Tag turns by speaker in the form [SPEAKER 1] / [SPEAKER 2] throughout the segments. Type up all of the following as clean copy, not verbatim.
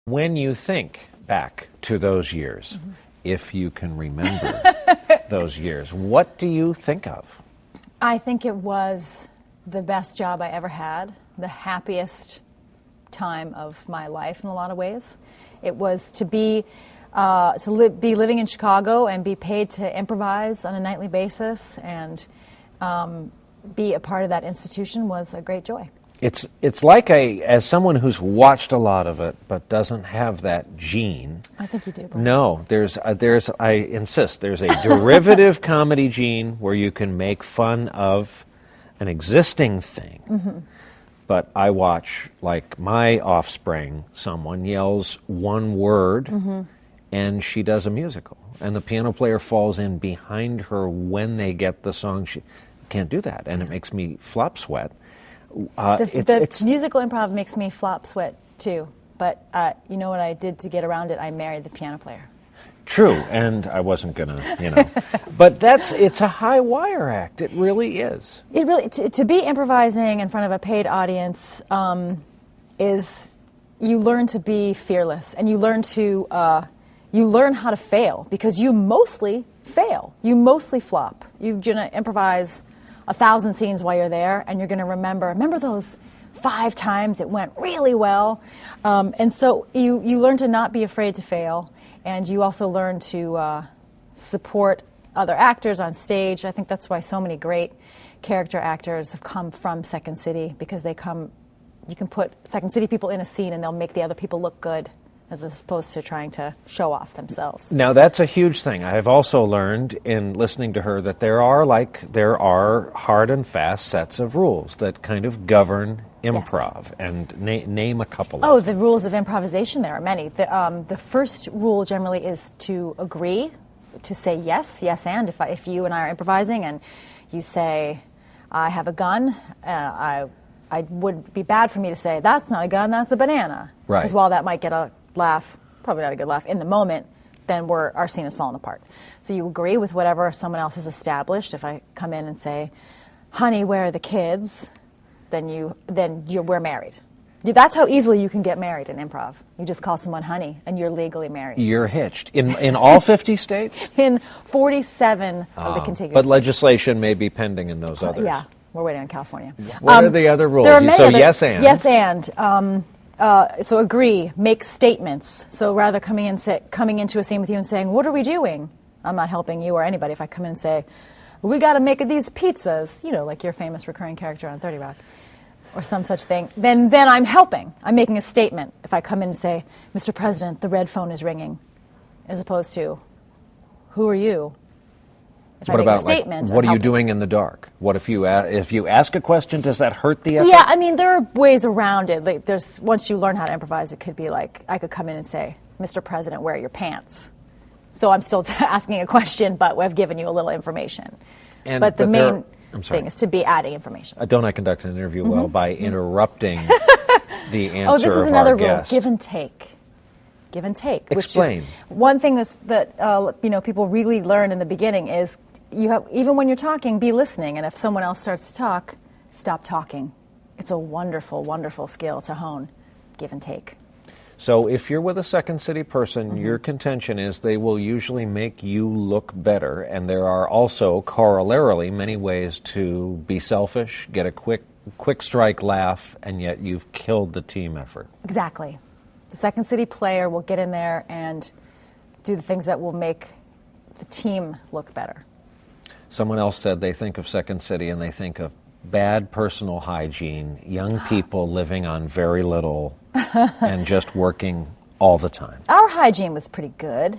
[SPEAKER 1] When you think back to those years, if you can remember those years, what do you think of?
[SPEAKER 2] I think it was the best job I ever had, the happiest time of my life in a lot of ways. It was to be living in Chicago and be paid to improvise on a nightly basis and be a part of that institution was a great joy.
[SPEAKER 1] It's like as someone who's watched a lot of it but doesn't have that gene.
[SPEAKER 2] I think you do, Brian.
[SPEAKER 1] No, I insist, there's a derivative comedy gene where you can make fun of an existing thing. Mm-hmm. But I watch, like my offspring, someone yells one word and she does a musical. And the piano player falls in behind her when they get the song. She can't do that, and it makes me flop sweat.
[SPEAKER 2] The musical improv makes me flop sweat too, but you know what I did to get around it? I married the piano player.
[SPEAKER 1] True, and I wasn't gonna, but it's a high wire act. It really is.
[SPEAKER 2] It really to be improvising in front of a paid audience is you learn to be fearless, and you learn how to fail because you mostly fail. You mostly flop. You're gonna improvise 1,000 scenes while you're there, and you're going to remember those 5 times it went really well. And so you learn to not be afraid to fail, and you also learn to support other actors on stage. I think that's why so many great character actors have come from Second City, because you can put Second City people in a scene and they'll make the other people look good, as opposed to trying to show off themselves.
[SPEAKER 1] Now that's a huge thing. I have also learned in listening to her that there are hard and fast sets of rules that kind of govern improv. Yes. And name a couple of them.
[SPEAKER 2] The rules of improvisation, there are many. The first rule generally is to agree, to say yes and. If you and I are improvising and you say, I have a gun, I would be bad for me to say, that's not a gun, that's a banana.
[SPEAKER 1] Right.
[SPEAKER 2] Because while that might get a laugh, probably not a good laugh in the moment, then our scene is falling apart. So you agree with whatever someone else has established. If I come in and say, honey, where are the kids? Then we're married. That's how easily you can get married in improv. You just call someone honey and you're legally married.
[SPEAKER 1] You're hitched. In all 50 states?
[SPEAKER 2] In 47 of the contiguous
[SPEAKER 1] But legislation may be pending in those others.
[SPEAKER 2] Yeah, we're waiting on California.
[SPEAKER 1] What are the other rules?
[SPEAKER 2] There are many
[SPEAKER 1] so
[SPEAKER 2] other,
[SPEAKER 1] yes and.
[SPEAKER 2] Yes and. So agree, make statements. So rather coming into a scene with you and saying, what are we doing? I'm not helping you or anybody. If I come in and say, we got to make these pizzas, like your famous recurring character on 30 Rock, or some such thing, then I'm helping. I'm making a statement. If I come in and say, Mr. President, the red phone is ringing, as opposed to, who are you? If
[SPEAKER 1] what
[SPEAKER 2] I make
[SPEAKER 1] about,
[SPEAKER 2] a statement,
[SPEAKER 1] what are you doing in the dark? What if you ask a question, does that hurt the effort?
[SPEAKER 2] Yeah, I mean, there are ways around it. Like, once you learn how to improvise, it could be like, I could come in and say, Mr. President, where are your pants? So I'm still asking a question, but I've given you a little information. But the main thing is to be adding information.
[SPEAKER 1] Don't I conduct an interview well by interrupting the answer of our guest?
[SPEAKER 2] Oh, this is another rule, give and take. Give and take.
[SPEAKER 1] Explain.
[SPEAKER 2] Which is one thing that people really learn in the beginning is even when you're talking, be listening, and if someone else starts to talk, stop talking. It's a wonderful, wonderful skill to hone. Give and take.
[SPEAKER 1] So if you're with a Second City person, your contention is they will usually make you look better, and there are also, corollarily, many ways to be selfish, get a quick strike laugh, and yet you've killed the team effort.
[SPEAKER 2] Exactly. The Second City player will get in there and do the things that will make the team look better.
[SPEAKER 1] Someone else said they think of Second City and they think of bad personal hygiene, young people living on very little and just working all the time.
[SPEAKER 2] Our hygiene was pretty good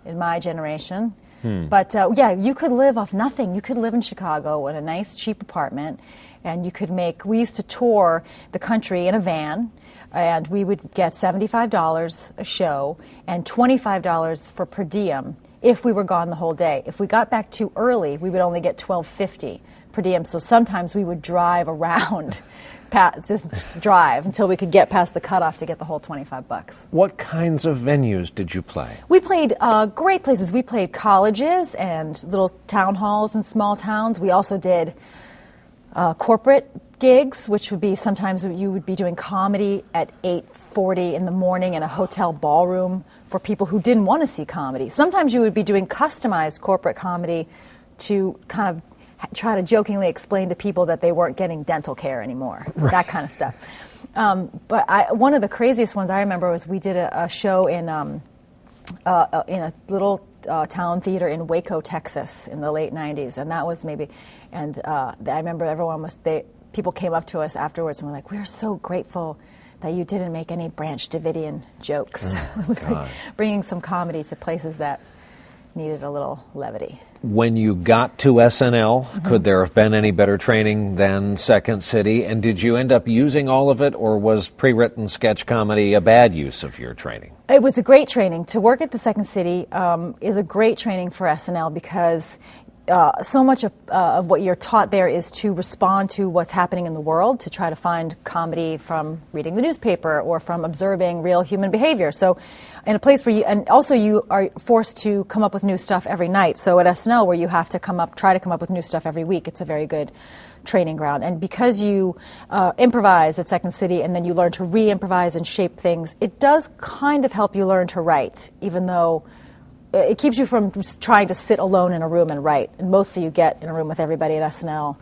[SPEAKER 2] in my generation. But you could live off nothing. You could live in Chicago in a nice, cheap apartment, and we used to tour the country in a van, and we would get $75 a show and $25 for per diem if we were gone the whole day. If we got back too early, we would only get $12.50 per diem. So sometimes we would drive around, just drive until we could get past the cutoff to get the whole $25.
[SPEAKER 1] What kinds of venues did you play?
[SPEAKER 2] We played great places. We played colleges and little town halls in small towns. We also did corporate gigs, which would be sometimes you would be doing comedy at 8:40 in the morning in a hotel ballroom for people who didn't want to see comedy. Sometimes you would be doing customized corporate comedy to kind of try to jokingly explain to people that they weren't getting dental care anymore, that kind of stuff. But one of the craziest ones I remember was we did a show in a little town theater in Waco, Texas, in the late '90s, and that was I remember people came up to us afterwards and were like, "We're so grateful that you didn't make any Branch Davidian jokes." It was like bringing some comedy to places that needed a little levity.
[SPEAKER 1] When you got to SNL, could there have been any better training than Second City? And did you end up using all of it, or was pre-written sketch comedy a bad use of your training?
[SPEAKER 2] It was a great training. To work at the Second City is a great training for SNL because so much of what you're taught there is to respond to what's happening in the world, to try to find comedy from reading the newspaper or from observing real human behavior. So in a place where and also you are forced to come up with new stuff every night. So at SNL, where you have to try to come up with new stuff every week, it's a very good training ground. And because you improvise at Second City and then you learn to re-improvise and shape things, it does kind of help you learn to write, even though it keeps you from just trying to sit alone in a room and write. And mostly you get in a room with everybody at SNL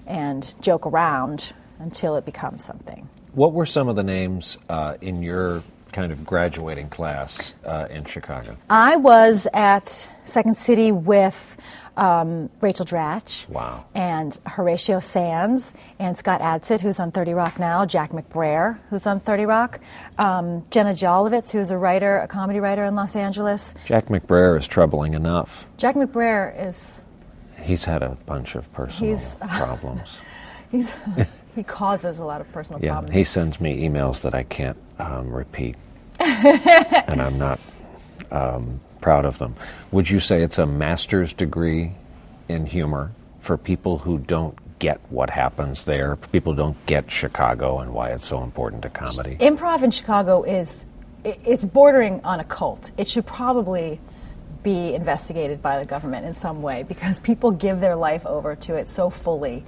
[SPEAKER 2] and joke around until it becomes something.
[SPEAKER 1] What were some of the names in your kind of graduating class in Chicago?
[SPEAKER 2] I was at Second City with Rachel Dratch,
[SPEAKER 1] wow,
[SPEAKER 2] and Horatio Sands, and Scott Adsit, who's on 30 Rock now, Jack McBrayer, who's on 30 Rock, Jenna Jolovitz, who's a comedy writer in Los Angeles.
[SPEAKER 1] Jack McBrayer is troubling enough.
[SPEAKER 2] Jack McBrayer is...
[SPEAKER 1] He's had a bunch of personal problems.
[SPEAKER 2] He causes a lot of personal problems.
[SPEAKER 1] He sends me emails that I can't repeat, and I'm not... proud of them. Would you say it's a master's degree in humor for people who don't get what happens there, people who don't get Chicago and why it's so important to comedy?
[SPEAKER 2] Improv in Chicago it's bordering on a cult. It should probably be investigated by the government in some way because people give their life over to it so fully.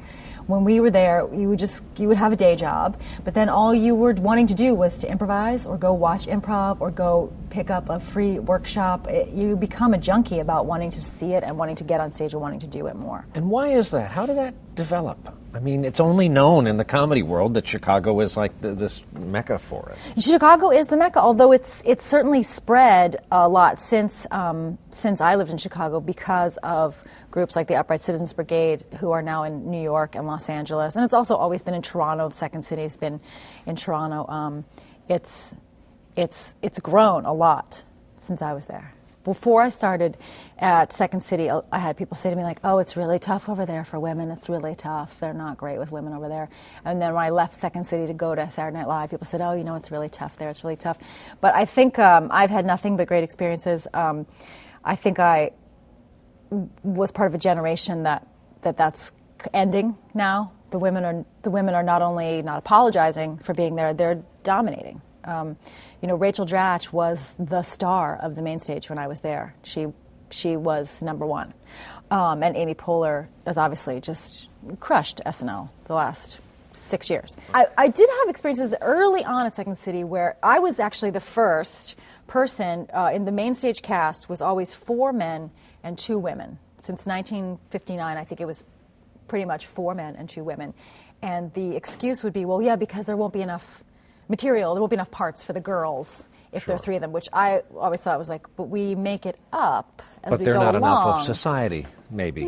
[SPEAKER 2] When we were there, you would have a day job, but then all you were wanting to do was to improvise or go watch improv or go pick up a free workshop. You become a junkie about wanting to see it and wanting to get on stage and wanting to do it more.
[SPEAKER 1] And why is that? How did that develop? I mean, it's only known in the comedy world that Chicago is like this mecca for it.
[SPEAKER 2] Chicago is the mecca, although it's certainly spread a lot since I lived in Chicago because of groups like the Upright Citizens Brigade, who are now in New York and Los Angeles, and it's also always been in Toronto. The Second City's been in Toronto. It's grown a lot since I was there. Before I started at Second City, I had people say to me like, "Oh, it's really tough over there for women. It's really tough. They're not great with women over there." And then when I left Second City to go to Saturday Night Live, people said, "Oh, it's really tough there. It's really tough." But I think I've had nothing but great experiences. I think I was part of a generation that's ending now. The women are not only not apologizing for being there, they're dominating. Rachel Dratch was the star of the main stage when I was there. She was number one. And Amy Poehler has obviously just crushed SNL the last 6 years. I did have experiences early on at Second City where I was actually the first person in the main stage cast was always 4 men and 2 women. Since 1959, I think it was pretty much 4 men and 2 women. And the excuse would be, well, yeah, because there won't be enough material, there won't be enough parts for the girls if there are 3 of them, which I always thought was like, but we make it up as we go along.
[SPEAKER 1] But they're not enough of society, maybe.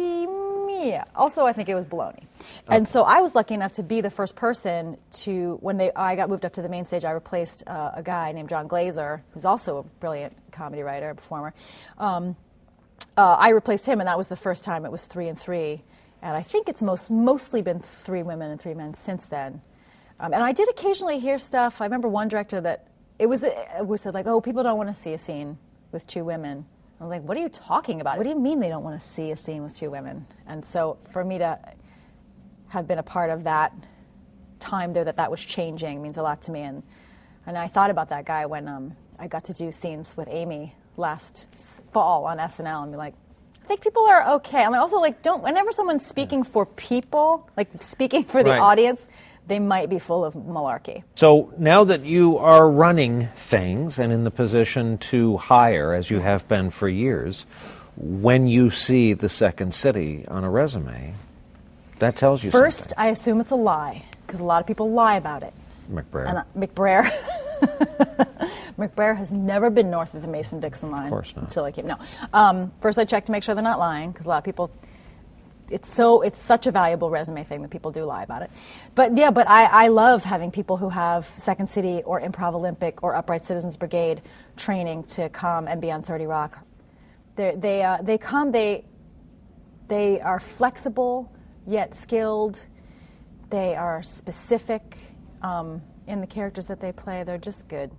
[SPEAKER 2] Yeah. Also, I think it was baloney. And so I was lucky enough to be the first person to, when I got moved up to the main stage, I replaced a guy named John Glazer, who's also a brilliant comedy writer and performer. I replaced him, and that was the first time it was 3 and 3. And I think it's mostly been 3 women and 3 men since then. And I did occasionally hear stuff. I remember one director that it was said like, "Oh, people don't want to see a scene with 2 women." I was like, "What are you talking about? What do you mean they don't want to see a scene with 2 women?" And so for me to have been a part of that time there that was changing means a lot to me. And I thought about that guy when I got to do scenes with Amy last fall on SNL and be like, I think people are okay. I'm also like, whenever someone's speaking for people, like speaking for the audience, they might be full of malarkey.
[SPEAKER 1] So now that you are running things and in the position to hire, as you have been for years, when you see the Second City on a resume, that tells you
[SPEAKER 2] First,
[SPEAKER 1] something.
[SPEAKER 2] I assume it's a lie, because a lot of people lie about it.
[SPEAKER 1] McBrayer.
[SPEAKER 2] And McBrayer. McBrayer has never been north of the Mason-Dixon line.
[SPEAKER 1] Of course not.
[SPEAKER 2] Until I came. No. First, I check to make sure they're not lying, because a lot of people. It's such a valuable resume thing that people do lie about it. But yeah, I love having people who have Second City or Improv Olympic or Upright Citizens Brigade training to come and be on 30 Rock. They are flexible yet skilled. They are specific in the characters that they play. They're just good.